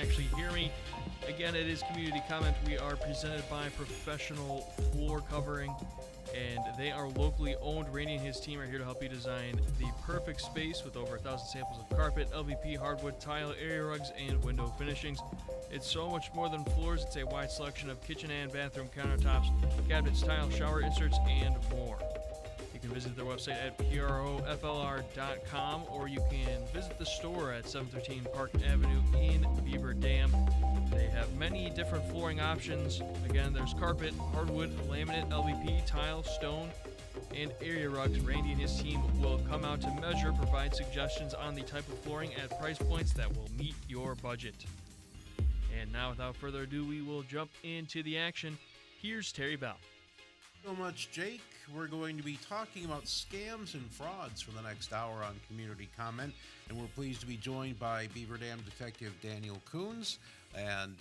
actually hear me. Again, it is Community Comment. We are presented by Professional Floor Covering, and they are locally owned. Randy and his team are here to help you design the perfect space with over 1,000 samples of carpet, LVP, hardwood, tile, area rugs, and window finishings. It's so much more than floors. It's a wide selection of kitchen and bathroom countertops, cabinets, tile, shower inserts, and more. You can visit their website at proflr.com, or you can visit the store at 713 Park Avenue in Beaver Dam. They have many different flooring options. Again, there's carpet, hardwood, laminate, LVP, tile, stone, and area rugs. Randy and his team will come out to measure, provide suggestions on the type of flooring at price points that will meet your budget. And now, without further ado, we will jump into the action. Here's Terry Bell. So much, Jake. We're going to be talking about scams and frauds for the next hour on Community Comment, and we're pleased to be joined by Beaver Dam Detective Daniel Kuhnz, and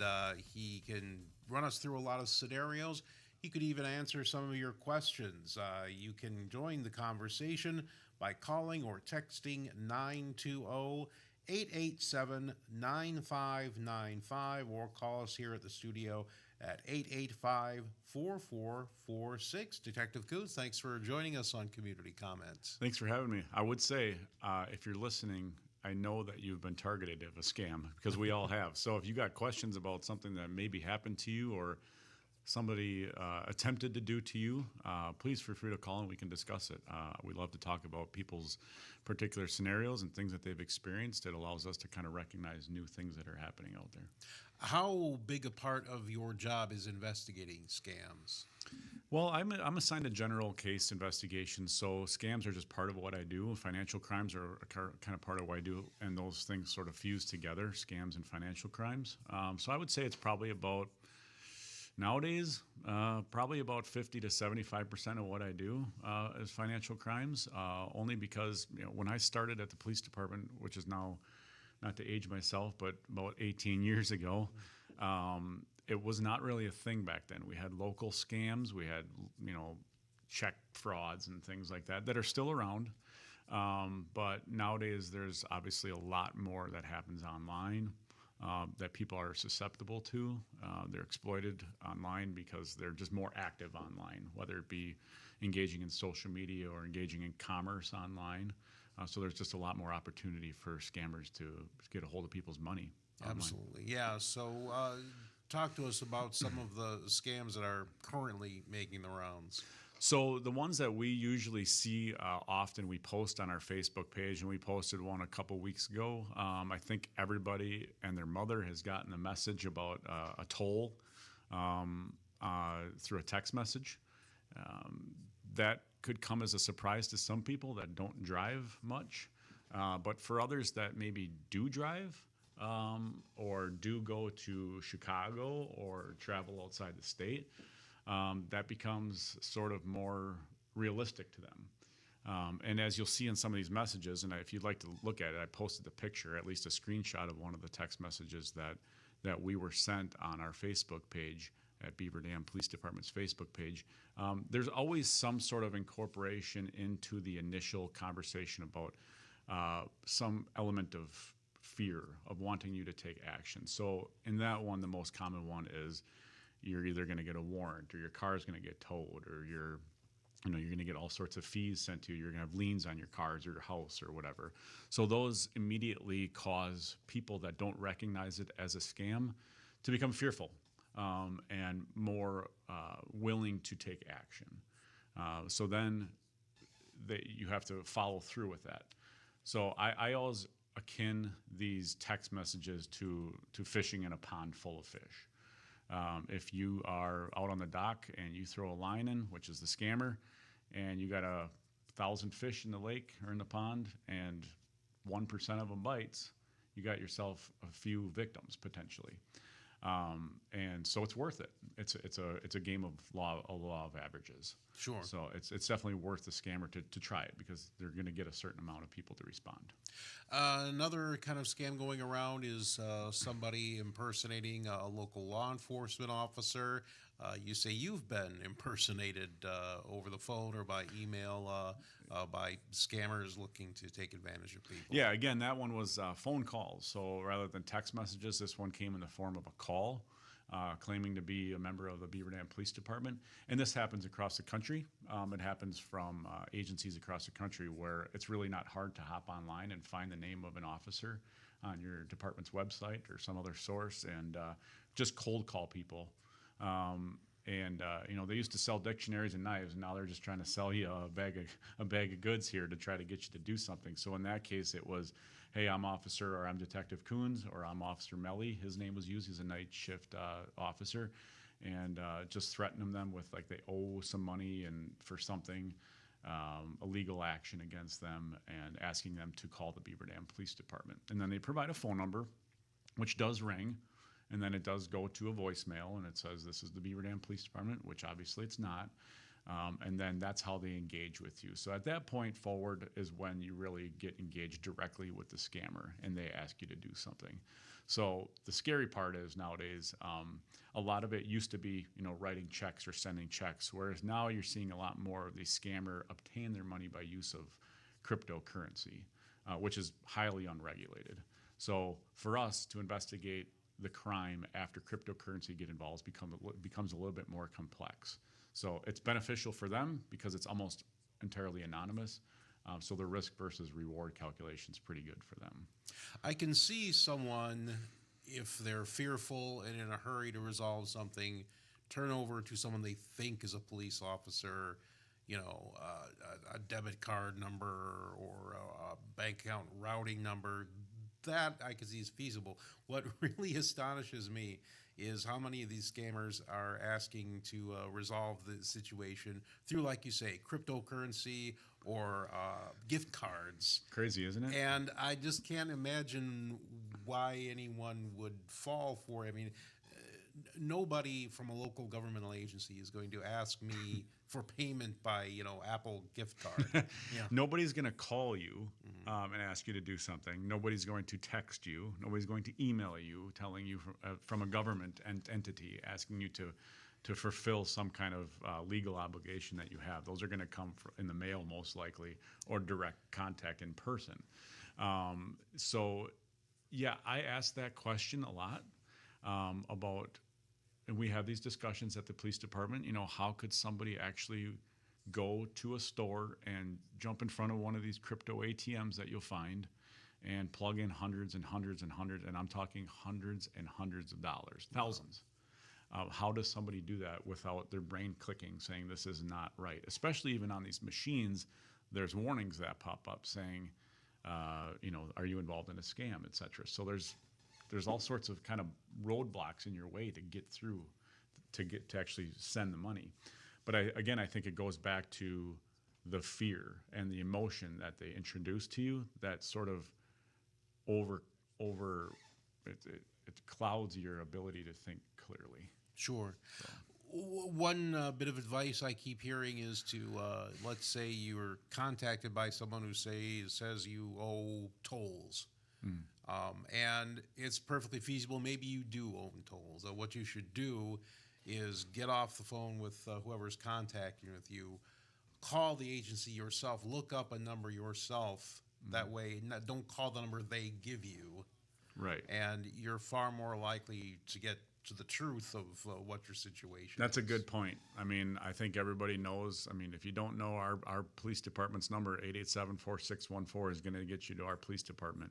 he can run us through a lot of scenarios. He could even answer some of your questions. You can join the conversation by calling or texting 920-887-9595, or call us here at the studio at 885-4446. Detective Kuhnz, thanks for joining us on Community Comments. Thanks for having me. I would say, if you're listening, I know that you've been targeted of a scam, because we all have. So if you got questions about something that maybe happened to you or somebody attempted to do to you, please feel free to call and we can discuss it. We love to talk about people's particular scenarios and things that they've experienced. It allows us to kind of recognize new things that are happening out there. How big a part of your job is investigating scams? Well, I'm assigned a general case investigation, so scams are just part of what I do. Financial crimes are kind of part of what I do, and those things sort of fuse together, scams and financial crimes. So I would say it's probably about, nowadays, probably about 50 to 75% of what I do is financial crimes, only because when I started at the police department, which is now, not to age myself, but about 18 years ago, it was not really a thing back then. We had local scams, we had check frauds and things like that are still around. But nowadays there's obviously a lot more that happens online that people are susceptible to. They're exploited online because they're just more active online, whether it be engaging in social media or engaging in commerce online. So there's just a lot more opportunity for scammers to get a hold of people's money online. Absolutely. Yeah. So talk to us about some of the scams that are currently making the rounds. So the ones that we usually see often, we post on our Facebook page, and we posted one a couple weeks ago. I think everybody and their mother has gotten a message about a toll through a text message. That could come as a surprise to some people that don't drive much, but for others that maybe do drive or do go to Chicago or travel outside the state, that becomes sort of more realistic to them. And as you'll see in some of these messages, and if you'd like to look at it, I posted the picture, at least a screenshot of one of the text messages that we were sent on our Facebook page at Beaver Dam Police Department's Facebook page. There's always some sort of incorporation into the initial conversation about some element of fear of wanting you to take action. So in that one, the most common one is you're either going to get a warrant, or your car is going to get towed, or you're going to get all sorts of fees sent to you. You're going to have liens on your cars or your house or whatever. So those immediately cause people that don't recognize it as a scam to become fearful and more willing to take action. So then you have to follow through with that. So I always akin these text messages to fishing in a pond full of fish. If you are out on the dock and you throw a line in, which is the scammer, and you got 1,000 fish in the lake or in the pond, and 1% of them bites, you got yourself a few victims potentially. And so it's worth it. It's a game of law of averages. Sure. So it's definitely worth the scammer to try it, because they're going to get a certain amount of people to respond. Another kind of scam going around is somebody impersonating a local law enforcement officer. you say you've been impersonated over the phone or by email by scammers looking to take advantage of people. Yeah, again, that one was phone calls. So rather than text messages, this one came in the form of a call claiming to be a member of the Beaver Dam Police Department. And this happens across the country. It happens from agencies across the country where it's really not hard to hop online and find the name of an officer on your department's website or some other source and just cold call people. They used to sell dictionaries and knives, and now they're just trying to sell you a bag of goods here to try to get you to do something. So in that case, it was, hey, I'm Detective Kuhnz, or I'm Officer Melly. His name was used. He's a night shift officer, and just threatening them with like they owe some money and for something, a legal action against them, and asking them to call the Beaver Dam Police Department. And then they provide a phone number, which does ring. And then it does go to a voicemail, and it says, this is the Beaver Dam Police Department, which obviously it's not. And then that's how they engage with you. So at that point forward is when you really get engaged directly with the scammer, and they ask you to do something. So the scary part is nowadays, a lot of it used to be, writing checks or sending checks, whereas now you're seeing a lot more of the scammer obtain their money by use of cryptocurrency, which is highly unregulated. So for us to investigate the crime after cryptocurrency get involved becomes a little bit more complex. So it's beneficial for them because it's almost entirely anonymous. So the risk versus reward calculation is pretty good for them. I can see someone, if they're fearful and in a hurry to resolve something, turn over to someone they think is a police officer, a debit card number or a bank account routing number. That I can see is feasible. What really astonishes me is how many of these scammers are asking to resolve the situation through, like you say, cryptocurrency or gift cards. Crazy, isn't it? And I just can't imagine why anyone would fall for it. I mean, nobody from a local governmental agency is going to ask me for payment by, Apple gift card. Yeah. Nobody's going to call you and ask you to do something. Nobody's going to text you. Nobody's going to email you telling you from a government entity asking you to fulfill some kind of legal obligation that you have. Those are going to come in the mail most likely, or direct contact in person. Yeah, I ask that question a lot about. And we have these discussions at the police department, how could somebody actually go to a store and jump in front of one of these crypto ATMs that you'll find and plug in hundreds and hundreds and hundreds, and I'm talking hundreds and hundreds of dollars, thousands. How does somebody do that without their brain clicking, saying this is not right? Especially even on these machines, there's warnings that pop up saying, are you involved in a scam, et cetera. So there's all sorts of kind of roadblocks in your way to get through, to actually send the money. But I think it goes back to the fear and the emotion that they introduce to you that sort of it clouds your ability to think clearly. Sure. So. One bit of advice I keep hearing is to, let's say you're contacted by someone who says you owe tolls. And it's perfectly feasible. Maybe you do own tolls. What you should do is get off the phone with whoever's contacting with you, call the agency yourself, look up a number yourself. That way, don't call the number they give you. Right. And you're far more likely to get to the truth of what your situation That's is. a good point. I mean, I think everybody knows. I mean, if you don't know, our police department's number, 887-4614, is going to get you to our police department.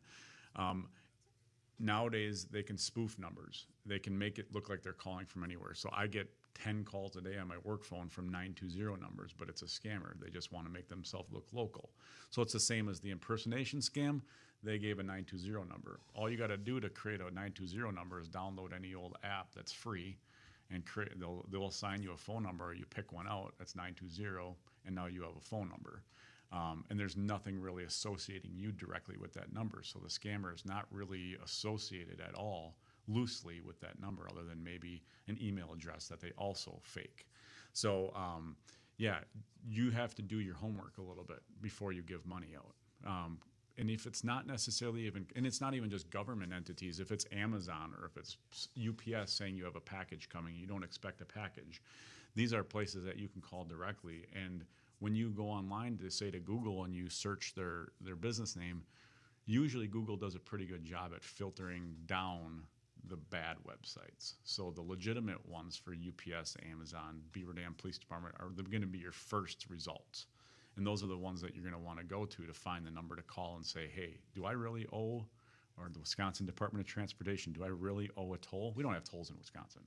Nowadays, they can spoof numbers. They can make it look like they're calling from anywhere. So I get 10 calls a day on my work phone from 920 numbers, but it's a scammer. They just want to make themselves look local. So it's the same as the impersonation scam. They gave a 920 number. All you got to do to create a 920 number is download any old app that's free, and they'll assign you a phone number. You pick one out, that's 920, and now you have a phone number. And there's nothing really associating you directly with that number. So the scammer is not really associated at all loosely with that number, other than maybe an email address that they also fake. So, you have to do your homework a little bit before you give money out. And if it's not necessarily even, and it's not even just government entities, if it's Amazon or if it's UPS saying you have a package coming, you don't expect a package, these are places that you can call directly. And when you go online to say to Google and you search their business name, usually Google does a pretty good job at filtering down the bad websites. So the legitimate ones for UPS, Amazon, Beaver Dam Police Department are going to be your first results. And those are the ones that you're going to want to go to find the number to call and say, hey, do I really owe, or the Wisconsin Department of Transportation, do I really owe a toll? We don't have tolls in Wisconsin.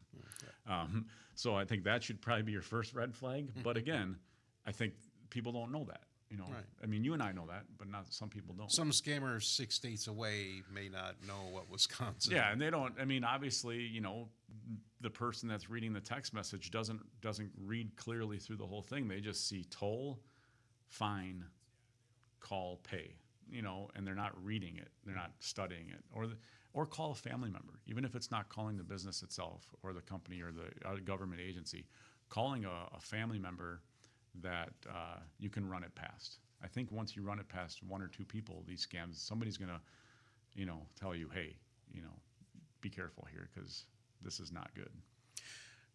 Okay. So I think that should probably be your first red flag. But again, I think people don't know that. You know, Right. I mean, you and I know that, but not some people don't. Some scammers 6 states away may not know what Wisconsin. Yeah, and they don't. I mean, obviously, you know, the person that's reading the text message doesn't read clearly through the whole thing. They just see toll, fine, call, pay. You know, and they're not reading it. They're not studying it, or call a family member, even if it's not calling the business itself or the company or the government agency, calling a family member that you can run it past. I think once you run it past 1 or 2 people, these scams, somebody's gonna, you know, tell you, hey, you know, be careful here because this is not good.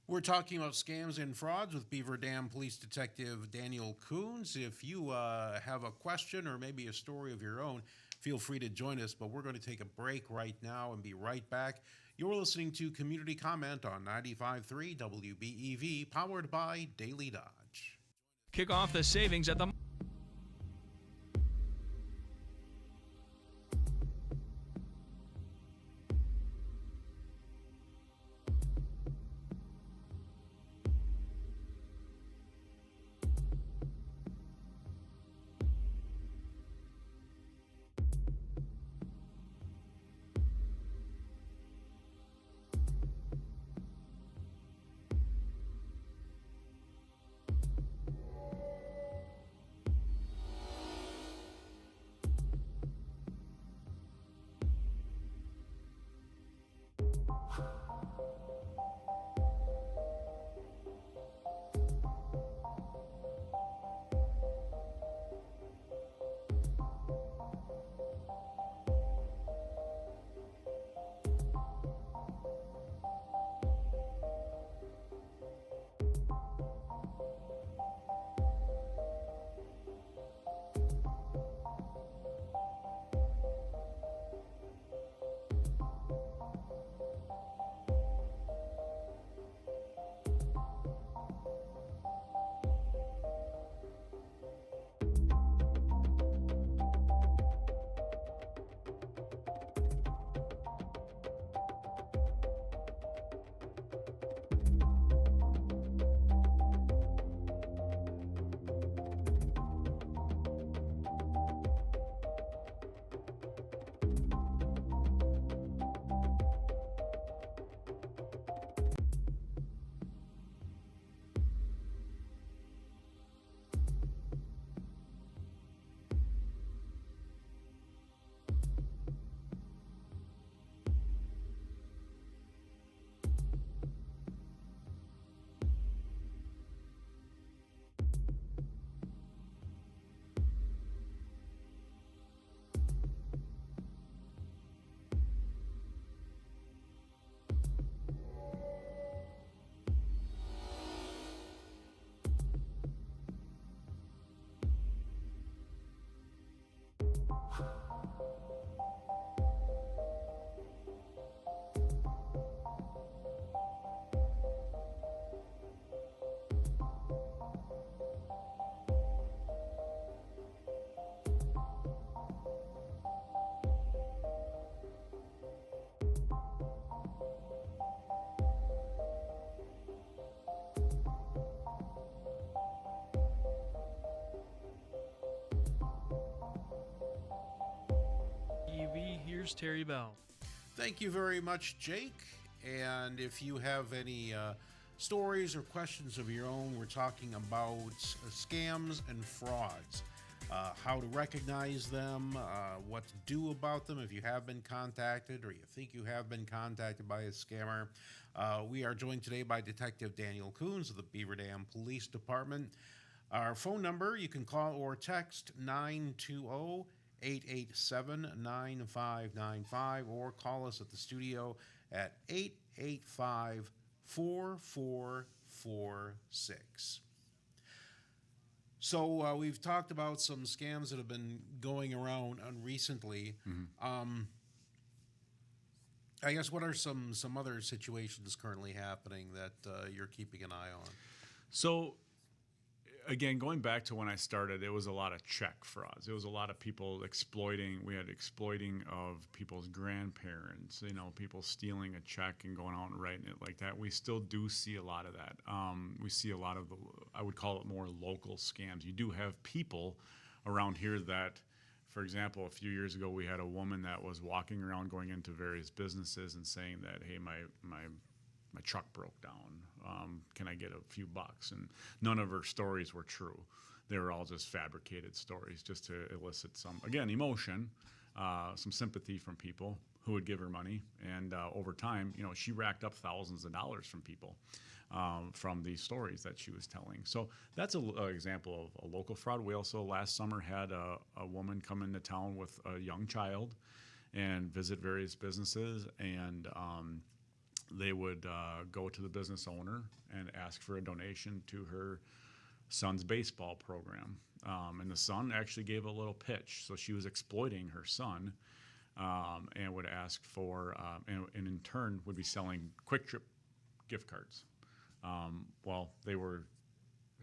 We're talking about scams and frauds with Beaver Dam Police Detective Daniel Kuhnz. If you have a question or maybe a story of your own, feel free to join us, but we're going to take a break right now and be right back. You're listening to Community Comment on 95.3 WBEV, powered by Daily Dodge. Kick off the savings at the WBEV, here's Terry Bell. Thank you very much, Jake. And if you have any stories or questions of your own, we're talking about scams and frauds, how to recognize them, what to do about them if you have been contacted or you think you have been contacted by a scammer. We are joined today by Detective Daniel Kuhnz of the Beaver Dam Police Department. Our phone number, you can call or text 920 887-9595, or call us at the studio at 885-4446. So we've talked about some scams that have been going around recently. I guess what are some other situations currently happening that you're keeping an eye on? So, again, going back to when I started, it was a lot of check frauds. It was a lot of people exploiting. We had exploiting of people's grandparents, people stealing a check and going out and writing it like that. We still do see a lot of that. We see a lot of I would call it more local scams. You do have people around here that, for example, a few years ago, we had a woman that was walking around going into various businesses and saying that, hey, my truck broke down. Can I get a few bucks? And none of her stories were true. They were all just fabricated stories just to elicit some, again, emotion, some sympathy from people who would give her money. And over time, she racked up thousands of dollars from people from these stories that she was telling. So that's an example of a local fraud. We also last summer had a woman come into town with a young child and visit various businesses, and they would go to the business owner and ask for a donation to her son's baseball program. And the son actually gave a little pitch. So she was exploiting her son and would ask for, and in turn would be selling Quick Trip gift cards. Well, they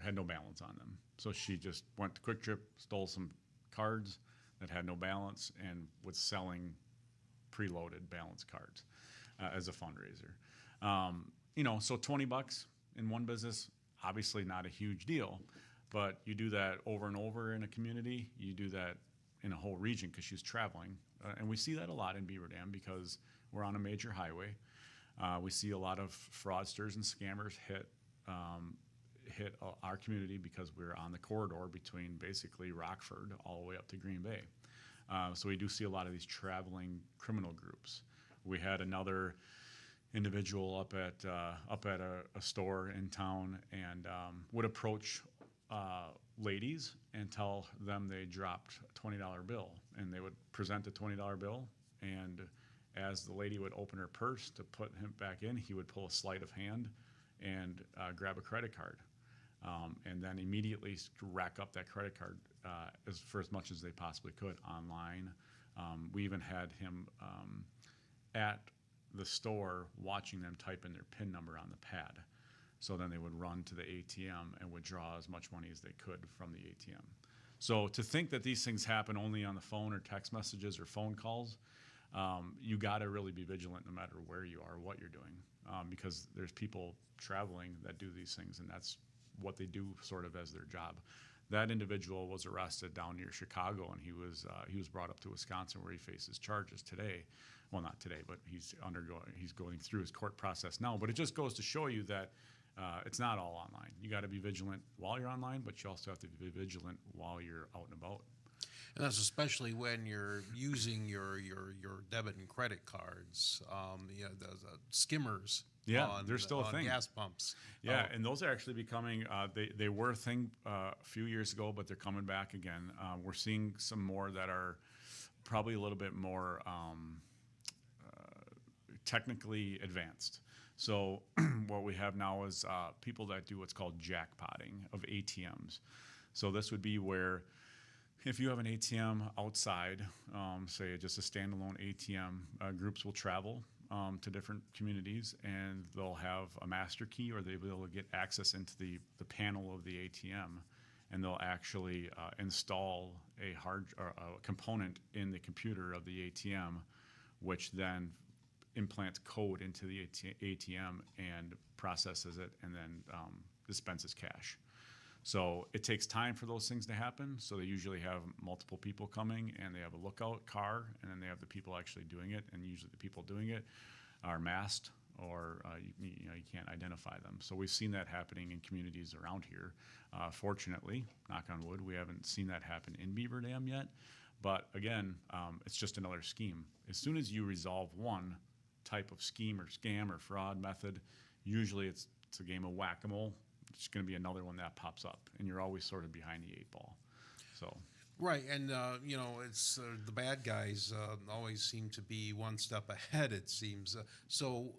had no balance on them. So she just went to Quick Trip, stole some cards that had no balance, and was selling preloaded balance cards as a fundraiser. So $20 in one business, obviously not a huge deal, but you do that over and over in a community, you do that in a whole region because she's traveling. And we see that a lot in Beaver Dam because we're on a major highway. We see a lot of fraudsters and scammers hit our community because we're on the corridor between basically Rockford all the way up to Green Bay. So we do see a lot of these traveling criminal groups. We had another individual up at a store in town and would approach ladies and tell them they dropped a $20 bill, and they would present a $20 bill, and as the lady would open her purse to put him back in, he would pull a sleight of hand and grab a credit card, and then immediately rack up that credit card for as much as they possibly could online. We even had him at the store watching them type in their PIN number on the pad. So then they would run to the ATM and withdraw as much money as they could from the ATM. So to think that these things happen only on the phone or text messages or phone calls, you got to really be vigilant no matter where you are, what you're doing, because there's people traveling that do these things, and that's what they do sort of as their job. That individual was arrested down near Chicago, and he was brought up to Wisconsin where he faces charges today. Well, not today, but he's going through his court process now. But it just goes to show you that it's not all online. You got to be vigilant while you're online, but you also have to be vigilant while you're out and about. And that's especially when you're using your debit and credit cards, the skimmers. Yeah, they're still a thing. Gas pumps. Yeah, and those are actually becoming, they were a thing a few years ago, but they're coming back again. We're seeing some more that are probably a little bit more technically advanced. So what we have now is people that do what's called jackpotting of ATMs. So this would be where if you have an ATM outside, say just a standalone ATM, groups will travel to different communities, and they'll have a master key, or they'll be able to get access into the panel of the ATM, and they'll actually install a component in the computer of the ATM, which then implants code into the ATM and processes it, and then dispenses cash. So it takes time for those things to happen. So they usually have multiple people coming, and they have a lookout car, and then they have the people actually doing it. And usually the people doing it are masked, or you can't identify them. So we've seen that happening in communities around here. Fortunately, knock on wood, we haven't seen that happen in Beaver Dam yet. But again, it's just another scheme. As soon as you resolve one type of scheme or scam or fraud method, usually it's a game of whack-a-mole. It's going to be another one that pops up, and you're always sort of behind the eight ball. So Right, and it's the bad guys always seem to be one step ahead. It seems so.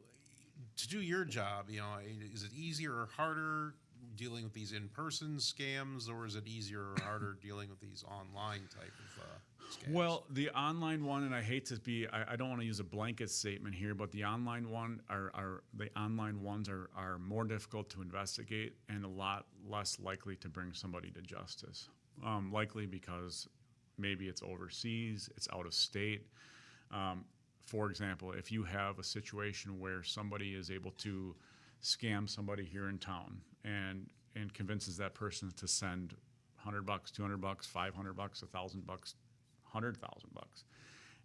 To do your job, is it easier or harder dealing with these in-person scams, or is it easier or harder dealing with these online type of scams? Well, the online one, and I hate to be, I don't want to use a blanket statement here, but the online one the online ones are more difficult to investigate and a lot less likely to bring somebody to justice. Likely because maybe it's overseas, it's out of state. For example, if you have a situation where somebody is able to scam somebody here in town and convinces that person to send $100, $200, $500, $1,000, $100,000,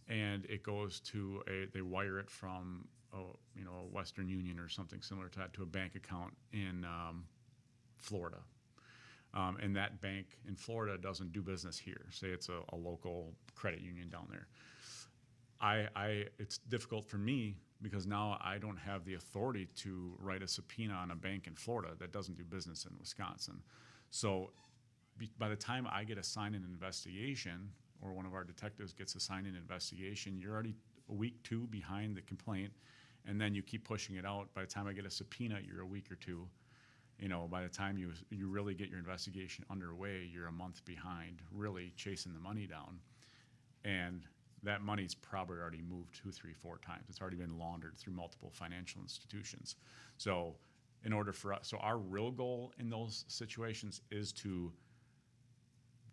and it goes to they wire it from a Western Union or something similar to that to a bank account in Florida. And that bank in Florida doesn't do business here. Say it's a local credit union down there. It's difficult for me because now I don't have the authority to write a subpoena on a bank in Florida that doesn't do business in Wisconsin. So by the time I get assigned an investigation, or one of our detectives gets assigned an investigation, you're already a week, two behind the complaint, and then you keep pushing it out. By the time I get a subpoena, you're a week or two. By the time you really get your investigation underway, you're a month behind, really chasing the money down. And that money's probably already moved 2, 3, 4 times. It's already been laundered through multiple financial institutions. So our real goal in those situations is to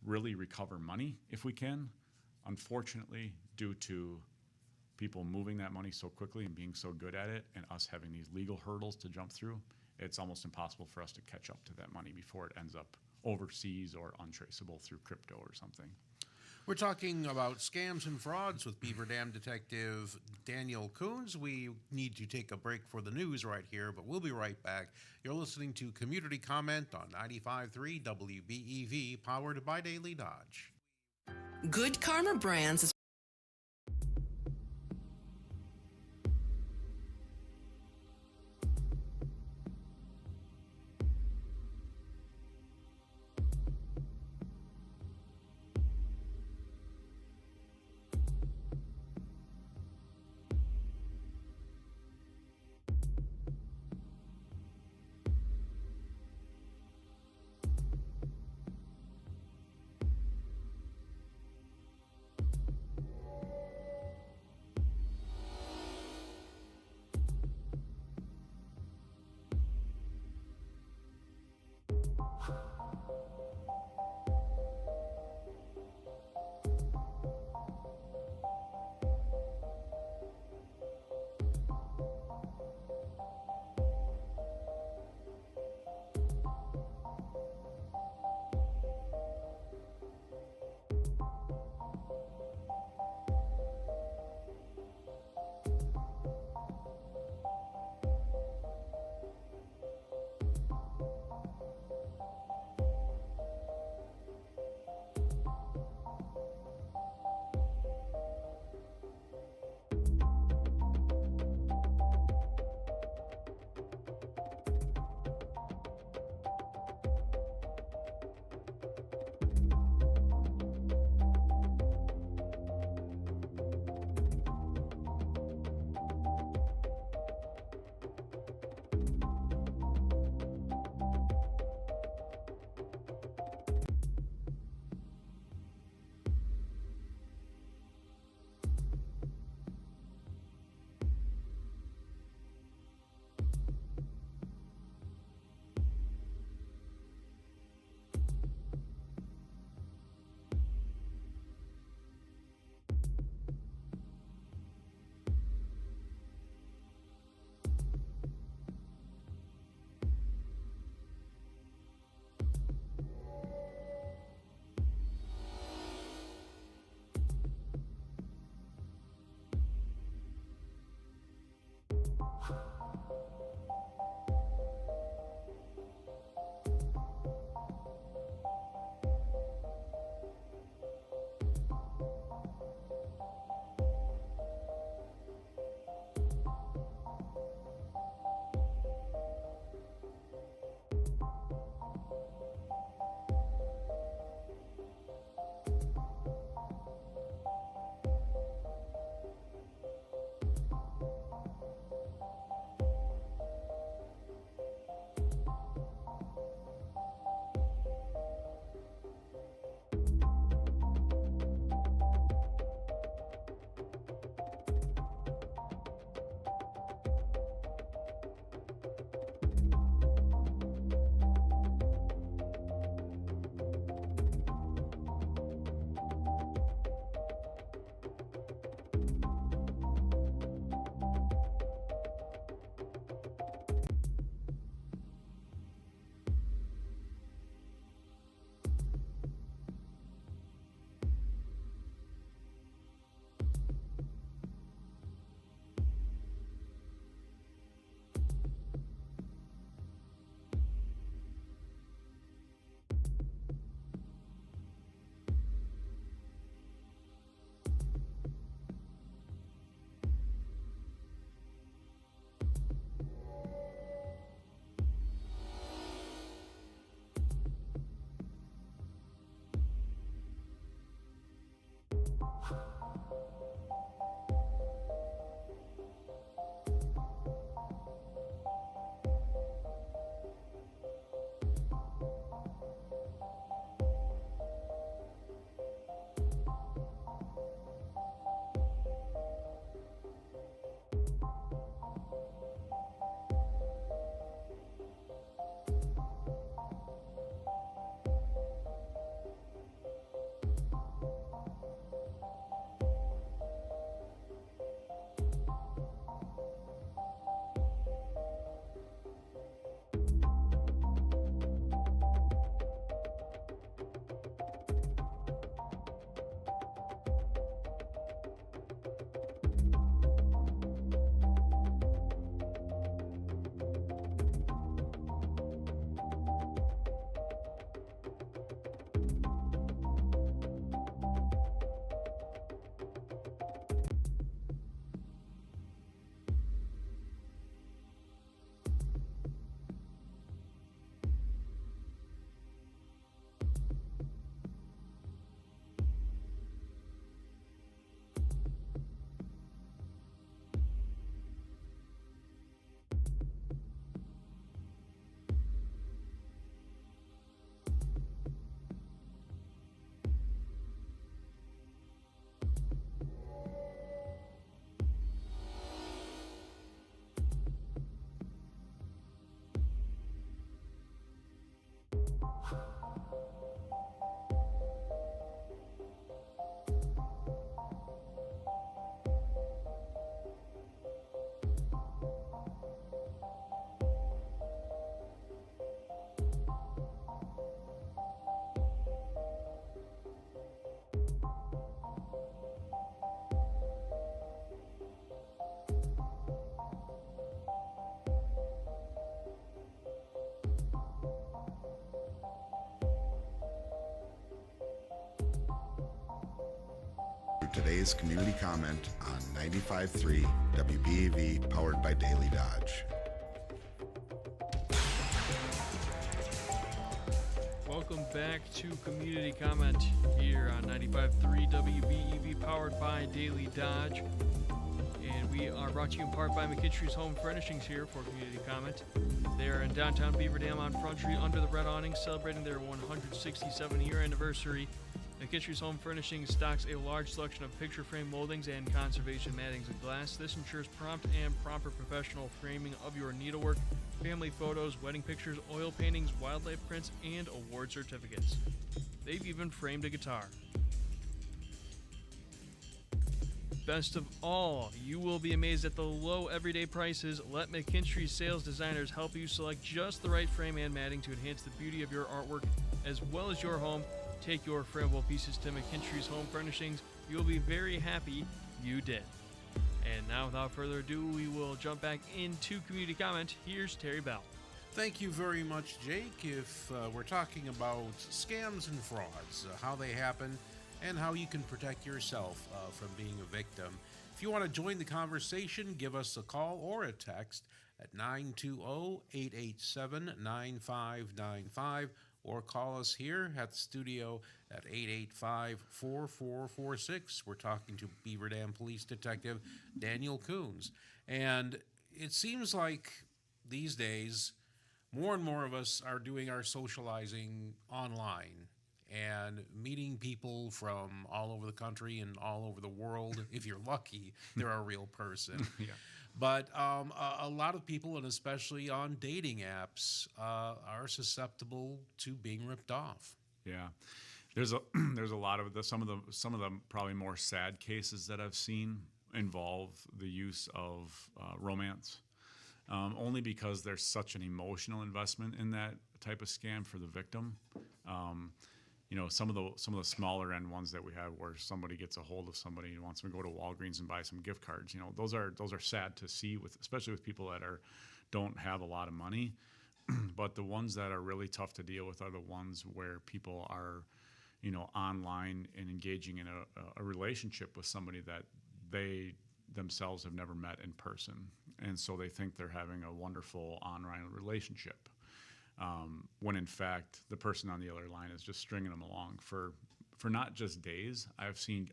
really recover money if we can. Unfortunately, due to people moving that money so quickly and being so good at it and us having these legal hurdles to jump through, it's almost impossible for us to catch up to that money before it ends up overseas or untraceable through crypto or something. We're talking about scams and frauds with Beaver Dam Detective Daniel Kuhnz. We need to take a break for the news right here, but we'll be right back. You're listening to Community Comment on 95.3 WBEV, powered by Daily Dodge. Good Karma Brands is to today's community comment on 95.3 WBEV, powered by Daily Dodge. Welcome back to Community Comment here on 95.3 WBEV, powered by Daily Dodge. And we are brought to you in part by McKinstry's Home Furnishings here for Community Comment. They are in downtown Beaver Dam on Front Street under the red awning, celebrating their 167-year anniversary. McKinstry's Home Furnishings stocks a large selection of picture frame moldings and conservation mattings and glass. This ensures prompt and proper professional framing of your needlework, family photos, wedding pictures, oil paintings, wildlife prints, and award certificates. They've even framed a guitar. Best of all, you will be amazed at the low everyday prices. Let McKinstry's sales designers help you select just the right frame and matting to enhance the beauty of your artwork as well as your home. Take your frameable pieces to McKinstry's Home Furnishings. You'll be very happy you did. And now, without further ado, we will jump back into Community Comment. Here's Terry Bell. Thank you very much, Jake. If we're talking about scams and frauds, how they happen, and how you can protect yourself from being a victim. If you want to join the conversation, give us a call or a text at 920-887-9595, or call us here at the studio at 885-4446. We're talking to Beaver Dam Police Detective Daniel Kuhnz. And it seems like these days, more and more of us are doing our socializing online and meeting people from all over the country and all over the world. If you're lucky, they're a real person. Yeah. But a lot of people, and especially on dating apps, are susceptible to being ripped off. Yeah, there's a lot of some of the probably more sad cases that I've seen involve the use of romance, only because there's such an emotional investment in that type of scam for the victim. Some of the smaller end ones that we have, where somebody gets a hold of somebody and wants them to go to Walgreens and buy some gift cards. Those are sad to see, especially with people that don't have a lot of money. But the ones that are really tough to deal with are the ones where people are, online and engaging in a relationship with somebody that they themselves have never met in person, and so they think they're having a wonderful online relationship. When in fact the person on the other line is just stringing them along for not just days. I've seen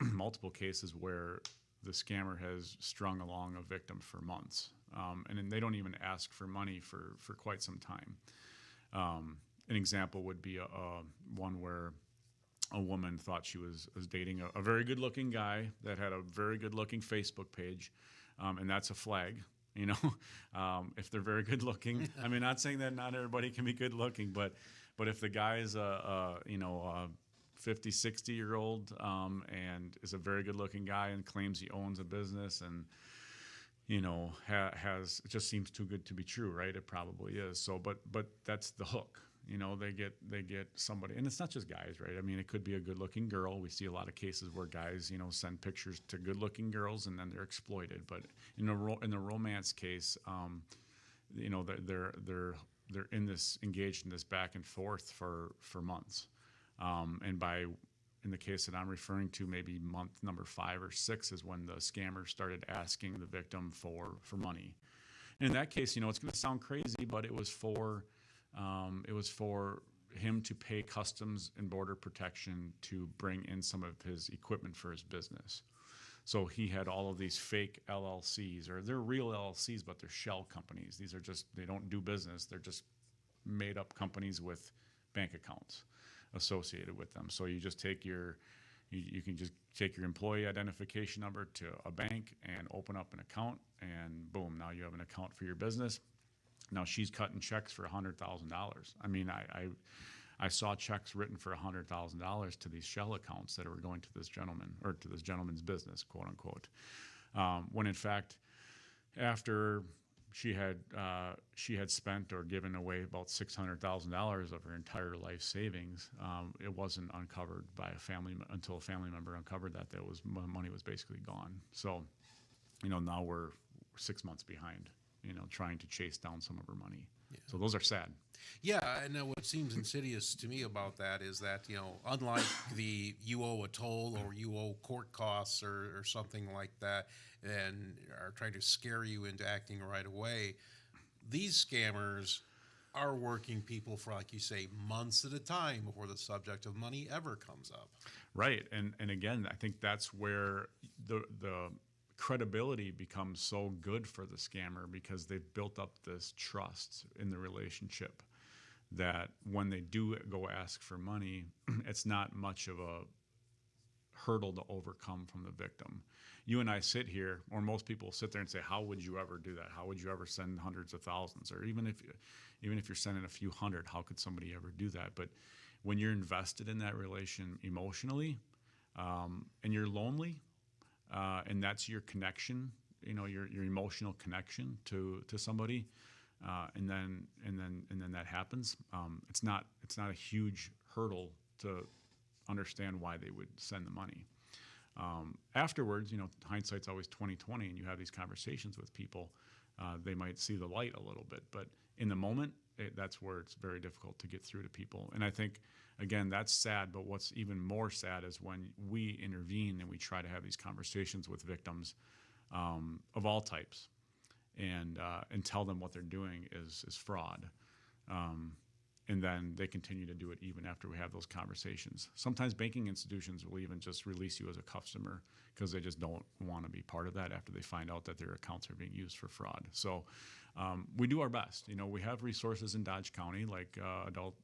multiple cases where the scammer has strung along a victim for months, and then they don't even ask for money for quite some time. An example would be one where a woman thought she was dating a very good-looking guy that had a very good-looking Facebook page, and that's a flag. If they're very good looking. I mean, not saying that not everybody can be good looking, but if the guy is a 50, 60-year-old and is a very good looking guy and claims he owns a business and has it just seems too good to be true, right? It probably is. So, but that's the hook. They get somebody, and it's not just guys, right? I mean, it could be a good-looking girl. We see a lot of cases where guys, send pictures to good-looking girls, and then they're exploited. But in the romance case, they're engaged in this back and forth for months, and in the case that I'm referring to, maybe month number 5 or 6 is when the scammer started asking the victim for money. And in that case, it's going to sound crazy, but it was for him to pay Customs and Border Protection to bring in some of his equipment for his business. So he had all of these fake LLCs, or they're real LLCs, but they're shell companies. These are they don't do business. They're just made up companies with bank accounts associated with them. So you just take you can just take your employee identification number to a bank and open up an account, and boom, now you have an account for your business. Now she's cutting checks for $100,000. I mean, I saw checks written for $100,000 to these shell accounts that were going to this gentleman, or to this gentleman's business, quote unquote. When in fact, after she had spent or given away about $600,000 of her entire life savings, it wasn't uncovered by until a family member uncovered that money was basically gone. So, now we're 6 months behind. Trying to chase down some of her money. Yeah. So those are sad. Yeah, and what seems insidious to me about that is that, unlike the you owe a toll or you owe court costs or something like that, and are trying to scare you into acting right away, these scammers are working people for, like you say, months at a time before the subject of money ever comes up. Right, and again, I think that's where the credibility becomes so good for the scammer, because they've built up this trust in the relationship that when they do go ask for money, it's not much of a hurdle to overcome from the victim. You and I sit here, or most people sit there and say, how would you ever do that? How would you ever send hundreds of thousands? Or even if you're sending a few hundred, how could somebody ever do that? But when you're invested in that relation emotionally, and you're lonely, and that's your connection, your emotional connection to somebody, and then that happens, it's not a huge hurdle to understand why they would send the money. Afterwards, hindsight's always 20/20, and you have these conversations with people, they might see the light a little bit, but in the moment, that's where it's very difficult to get through to people. And I think, again, that's sad, but what's even more sad is when we intervene and we try to have these conversations with victims of all types, and tell them what they're doing is fraud. And then they continue to do it even after we have those conversations. Sometimes banking institutions will even just release you as a customer because they just don't want to be part of that after they find out that their accounts are being used for fraud. So we do our best. We have resources in Dodge County, like Adult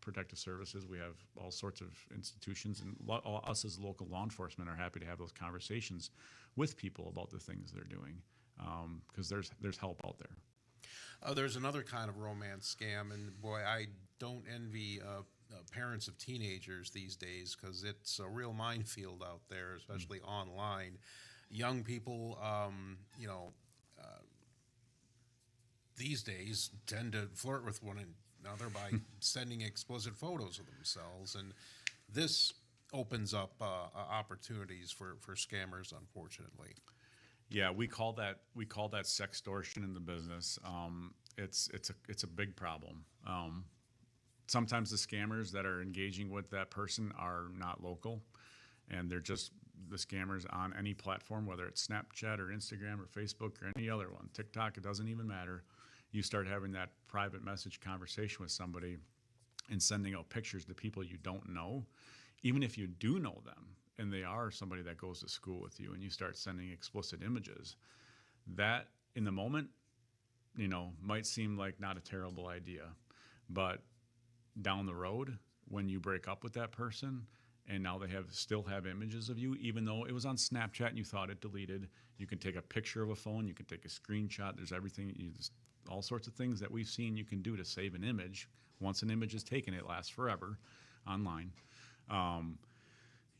Protective Services. We have all sorts of institutions, and us as local law enforcement are happy to have those conversations with people about the things they're doing, because there's help out there. There's another kind of romance scam, and boy, I don't envy parents of teenagers these days, because it's a real minefield out there, especially online. Young people, these days tend to flirt with one another by sending explicit photos of themselves, and this opens up opportunities for scammers, unfortunately. Yeah, we call that sextortion in the business. It's a big problem. Sometimes the scammers that are engaging with that person are not local, and they're just the scammers on any platform, whether it's Snapchat or Instagram or Facebook or any other one, TikTok. It doesn't even matter. You start having that private message conversation with somebody and sending out pictures to people you don't know, even if you do know them, and they are somebody that goes to school with you, and you start sending explicit images, that in the moment, might seem like not a terrible idea. But down the road, when you break up with that person, and now they still have images of you, even though it was on Snapchat and you thought it deleted, you can take a picture of a phone, you can take a screenshot, there's everything, all sorts of things that we've seen you can do to save an image. Once an image is taken, it lasts forever online.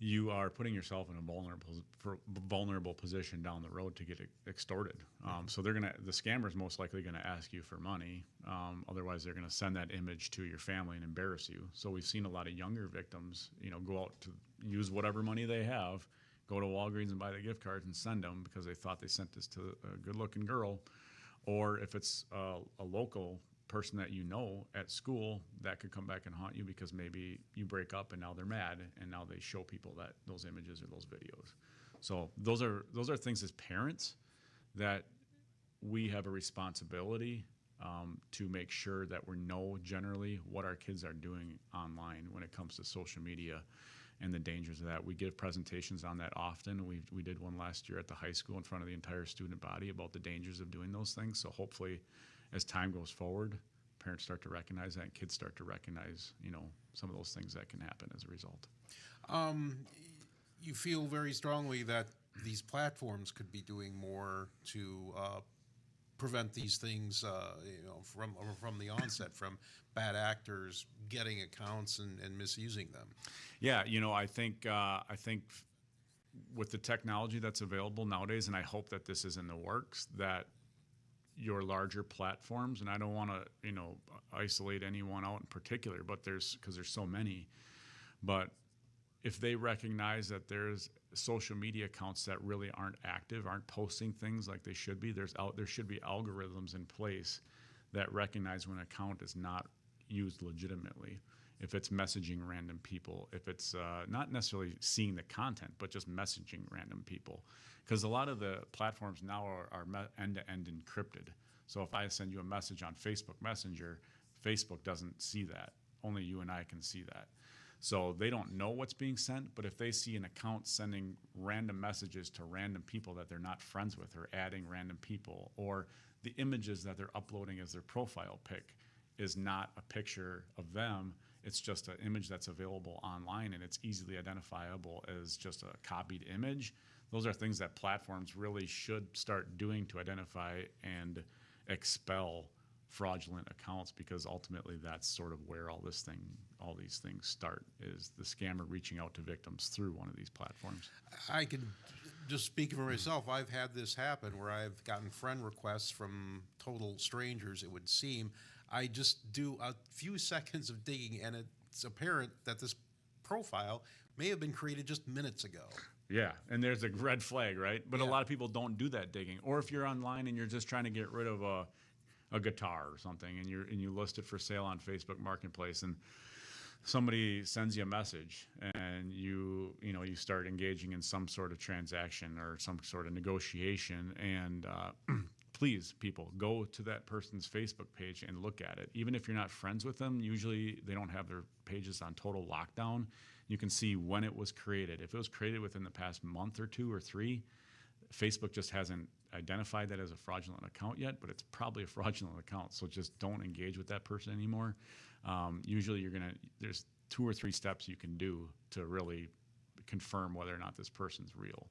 You are putting yourself in a vulnerable position down the road to get extorted. So the scammer's most likely going to ask you for money. Otherwise, they're going to send that image to your family and embarrass you. So we've seen a lot of younger victims, go out to use whatever money they have, go to Walgreens and buy the gift cards and send them because they thought they sent this to a good-looking girl. Or if it's a local person that at school, that could come back and haunt you because maybe you break up and now they're mad and now they show people those images or those videos. So those are things as parents that we have a responsibility to make sure that we know generally what our kids are doing online when it comes to social media and the dangers of that. We give presentations on that often. We did one last year at the high school in front of the entire student body about the dangers of doing those things. So hopefully, as time goes forward, parents start to recognize that, and kids start to recognize, some of those things that can happen as a result. You feel very strongly that these platforms could be doing more to prevent these things, from the onset, from bad actors getting accounts and misusing them. Yeah, I think with the technology that's available nowadays, and I hope that this is in the works, that your larger platforms, and I don't want to, isolate anyone out in particular, but because there's so many, but if they recognize that there's social media accounts that really aren't active, aren't posting things like they should be, there should be algorithms in place that recognize when an account is not used legitimately. If it's messaging random people, if it's not necessarily seeing the content, but just messaging random people. Because a lot of the platforms now are end-to-end encrypted. So if I send you a message on Facebook Messenger, Facebook doesn't see that. Only you and I can see that. So they don't know what's being sent, but if they see an account sending random messages to random people that they're not friends with, or adding random people, or the images that they're uploading as their profile pic is not a picture of them, it's just an image that's available online and it's easily identifiable as just a copied image. Those are things that platforms really should start doing to identify and expel fraudulent accounts, because ultimately that's sort of where all these things start, is the scammer reaching out to victims through one of these platforms. I can just speak for myself. I've had this happen where I've gotten friend requests from total strangers, it would seem. I just do a few seconds of digging, and it's apparent that this profile may have been created just minutes ago. Yeah, and there's a red flag, right? But Yeah. a lot of people don't do that digging. Or if you're online and you're just trying to get rid of a guitar or something, and you list it for sale on Facebook Marketplace, and somebody sends you a message, and you start engaging in some sort of transaction or some sort of negotiation, and please, people, go to that person's Facebook page and look at it. Even if you're not friends with them, usually they don't have their pages on total lockdown. You can see when it was created. If it was created within the past month or 2 or 3, Facebook just hasn't identified that as a fraudulent account yet, but it's probably a fraudulent account. So just don't engage with that person anymore. Usually there's 2 or 3 steps you can do to really confirm whether or not this person's real.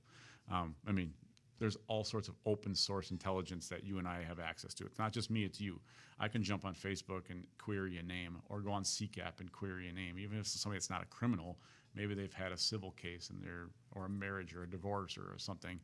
There's all sorts of open source intelligence that you and I have access to. It's not just me, it's you. I can jump on Facebook and query a name, or go on CCAP and query a name. Even if it's somebody that's not a criminal, maybe they've had a civil case or a marriage or a divorce or something.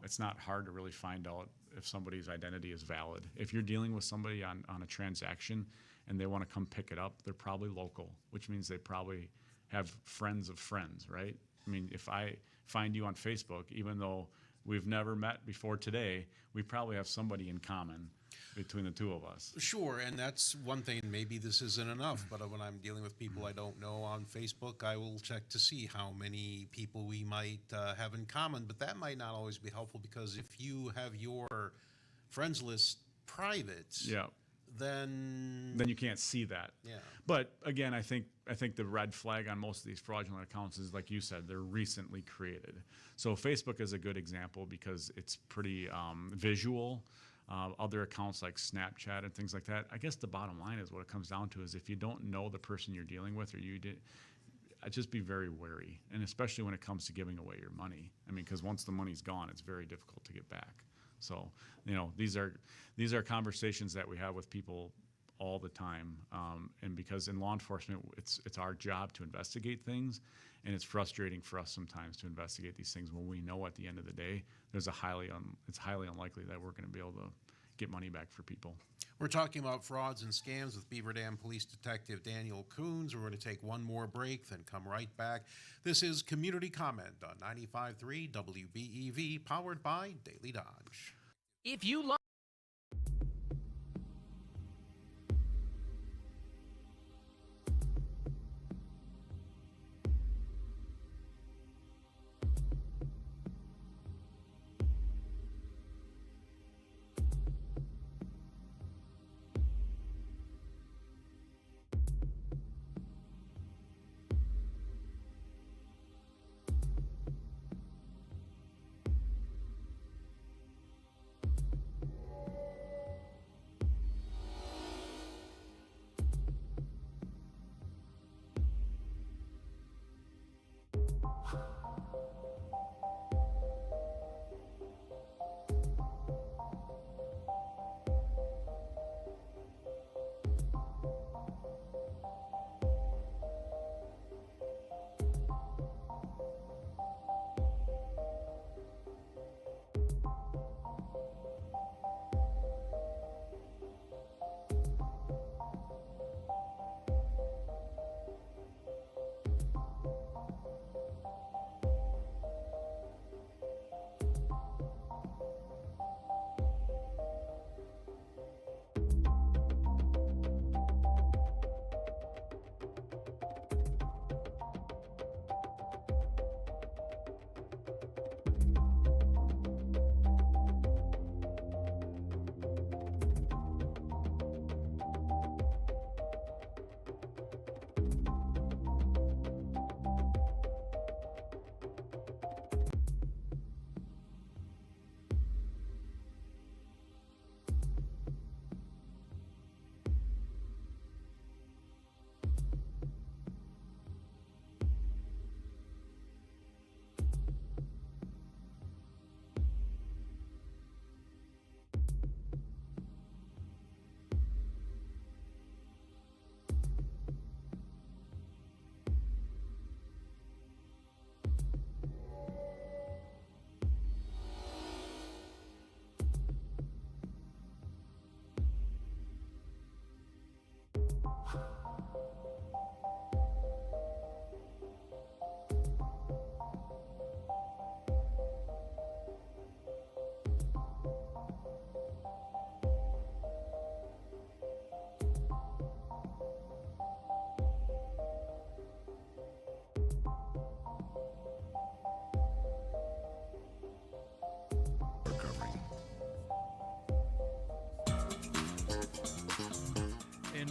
It's not hard to really find out if somebody's identity is valid. If you're dealing with somebody on a transaction and they want to come pick it up, they're probably local, which means they probably have friends of friends, right? If I find you on Facebook, even though we've never met before today, we probably have somebody in common between the two of us. Sure, and that's one thing. Maybe this isn't enough, but when I'm dealing with people I don't know on Facebook, I will check to see how many people we might have in common. But that might not always be helpful, because if you have your friends list private, Yeah. then you can't see that. Yeah. But again, I think the red flag on most of these fraudulent accounts is, like you said, they're recently created. So Facebook is a good example because it's pretty visual. Other accounts like Snapchat and things like that, I guess the bottom line is what it comes down to is, if you don't know the person you're dealing with, or just be very wary, and especially when it comes to giving away your money. Because once the money's gone, it's very difficult to get back. So, these are conversations that we have with people all the time, and because in law enforcement, it's our job to investigate things, and it's frustrating for us sometimes to investigate these things when we know at the end of the day it's highly unlikely that we're going to be able to get money back for people. We're talking about frauds and scams with Beaver Dam Police Detective Daniel Kuhnz. We're going to take one more break, then come right back. This is Community Comment on 95.3 WBEV, powered by Daily Dodge. If you love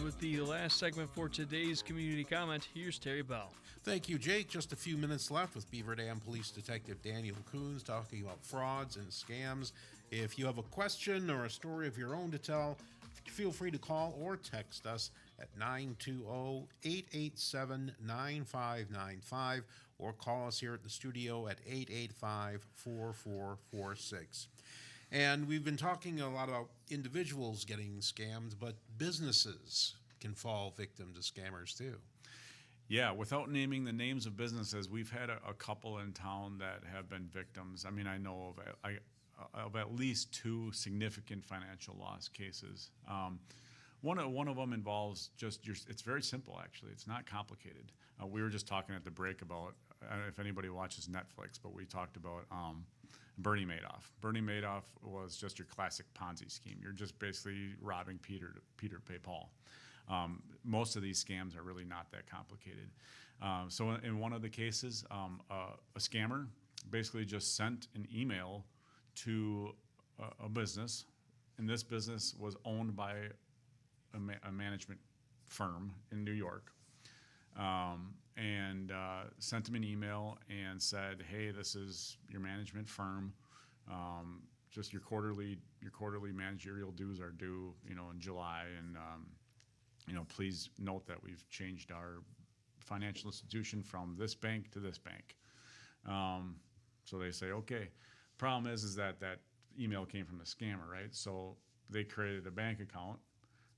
with the last segment for today's community comment. Here's Terry Bell. Thank you, Jake. Just a few minutes left with Beaver Dam Police Detective Daniel Kuhnz talking about frauds and scams. If you have a question or a story of your own to tell, feel free to call or text us at 920-887-9595 or call us here at the studio at 885-4446. And we've been talking a lot about individuals getting scammed, but businesses can fall victim to scammers too. Yeah, without naming the names of businesses, we've had a couple in town that have been victims. I mean, I know of at least two significant financial loss cases. One of them involves it's very simple, actually. It's not complicated. We were just talking at the break about, I don't know if anybody watches Netflix, but we talked about Bernie Madoff. Bernie Madoff was just your classic Ponzi scheme. You're just basically robbing Peter to pay Paul. Most of these scams are really not that complicated. So in one of the cases, a scammer basically just sent an email to a business, and this business was owned by a management firm in New York, and sent him an email and said, "Hey, this is your management firm. Just your quarterly managerial dues are due, in July, and please note that we've changed our financial institution from this bank to this bank." So they say, okay. Problem is that email came from a scammer, right? So they created a bank account,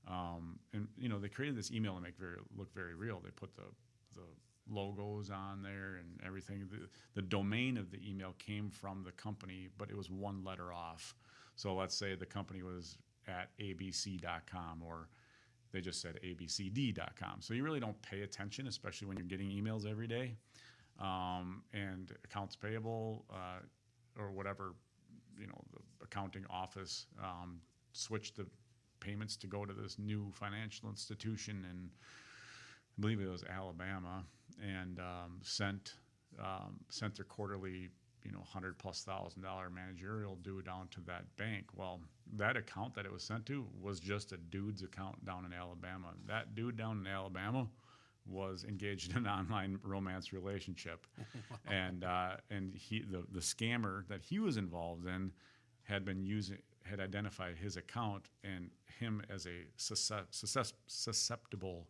and they created this email to look very real. They put the logos on there and everything. The domain of the email came from the company, but it was one letter off. So let's say the company was at abc.com, or they just said abcd.com. So you really don't pay attention, especially when you're getting emails every day. And accounts payable, or whatever, the accounting office switched the payments to go to this new financial institution, and I believe it was Alabama, and sent their quarterly, $100,000+ managerial due down to that bank. Well, that account that it was sent to was just a dude's account down in Alabama. That dude down in Alabama was engaged in an online romance relationship, and the scammer that he was involved in had identified his account and him as a susceptible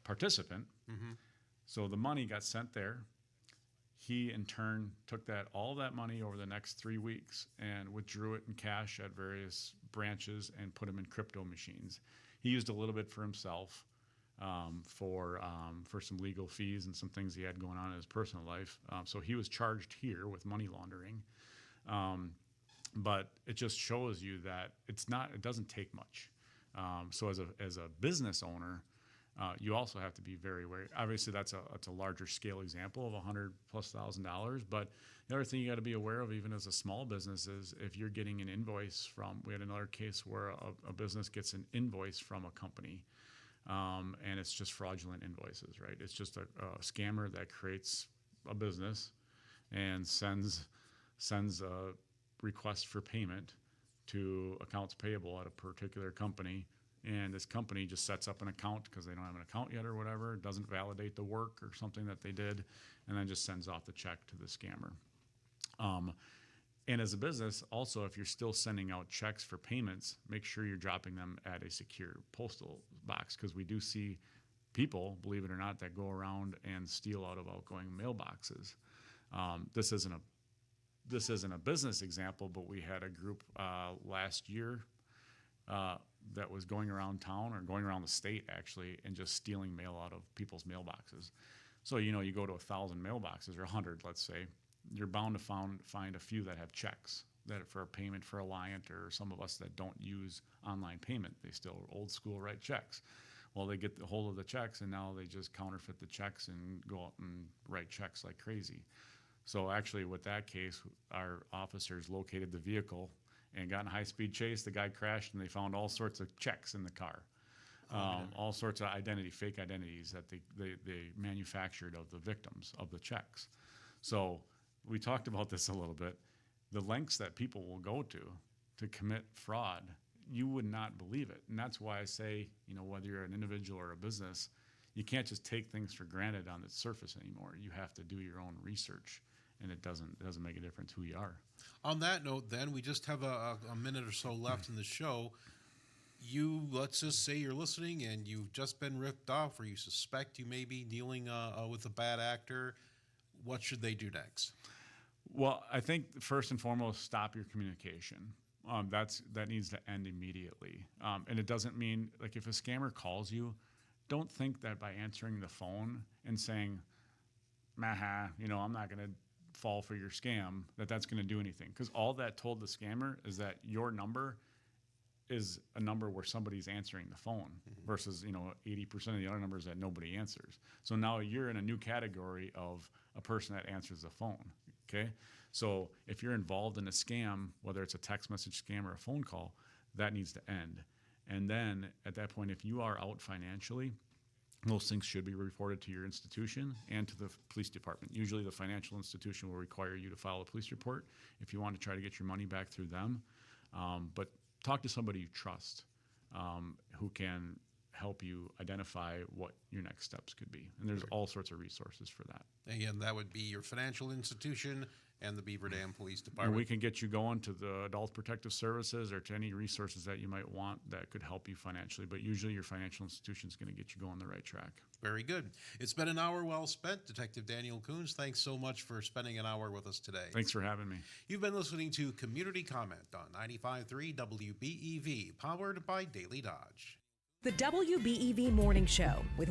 participant. Mm-hmm. So the money got sent there. He in turn took all that money over the next 3 weeks and withdrew it in cash at various branches and put them in crypto machines. He used a little bit for himself, for some legal fees and some things he had going on in his personal life. So he was charged here with money laundering. But it just shows you that it doesn't take much. So as a business owner, you also have to be very wary. Obviously, that's a larger scale example of $100,000+. But the other thing you got to be aware of, even as a small business, is if you're getting an invoice from. We had another case where a business gets an invoice from a company, and it's just fraudulent invoices, right? It's just a scammer that creates a business and sends a request for payment to accounts payable at a particular company. And this company just sets up an account because they don't have an account yet or whatever, doesn't validate the work or something that they did, and then just sends off the check to the scammer. And as a business, also, if you're still sending out checks for payments, make sure you're dropping them at a secure postal box, because we do see people, believe it or not, that go around and steal out of outgoing mailboxes. This isn't a business example, but we had a group last year that was going around town, or going around the state actually, and just stealing mail out of people's mailboxes. So you go to 1,000 mailboxes, or 100, let's say, you're bound to find a few that have checks that for a payment for Alliant, or some of us that don't use online payment. They still old school write checks. Well, they get the hold of the checks, and now they just counterfeit the checks and go out and write checks like crazy. So actually, with that case, our officers located the vehicle and got in a high-speed chase. The guy crashed, and they found all sorts of checks in the car, all sorts of fake identities that they manufactured of the victims of the checks. So we talked about this a little bit. The lengths that people will go to commit fraud you would not believe it. And that's why I say, whether you're an individual or a business, you can't just take things for granted on the surface anymore. You have to do your own research, and it doesn't make a difference who you are. On that note, then, we just have a minute or so left in the show. Let's just say you're listening and you've just been ripped off, or you suspect you may be dealing with a bad actor. What should they do next? Well, I think first and foremost, stop your communication. That needs to end immediately. And it doesn't mean, like, if a scammer calls you, don't think that by answering the phone and saying, "Maha, I'm not going to fall for your scam," that's going to do anything. Because all that told the scammer is that your number is a number where somebody's answering the phone, versus 80% of the other numbers that nobody answers. So now you're in a new category of a person that answers the phone. Okay, so if you're involved in a scam, whether it's a text message scam or a phone call, that needs to end. And then at that point, if you are out financially, those things should be reported to your institution and to the police department. Usually the financial institution will require you to file a police report if you want to try to get your money back through them. But talk to somebody you trust, who can help you identify what your next steps could be. And there's all sorts of resources for that. Again, that would be your financial institution and the Beaver Dam Police And Department. we can get you going to the Adult Protective Services or to any resources that you might want that could help you financially. But usually your financial institution is going to get you going the right track. Very good. It's been an hour well spent. Detective Daniel Kuhnz, thanks so much for spending an hour with us today. Thanks for having me. You've been listening to Community Comment on 95.3 WBEV, powered by Daily Dodge. The WBEV Morning Show with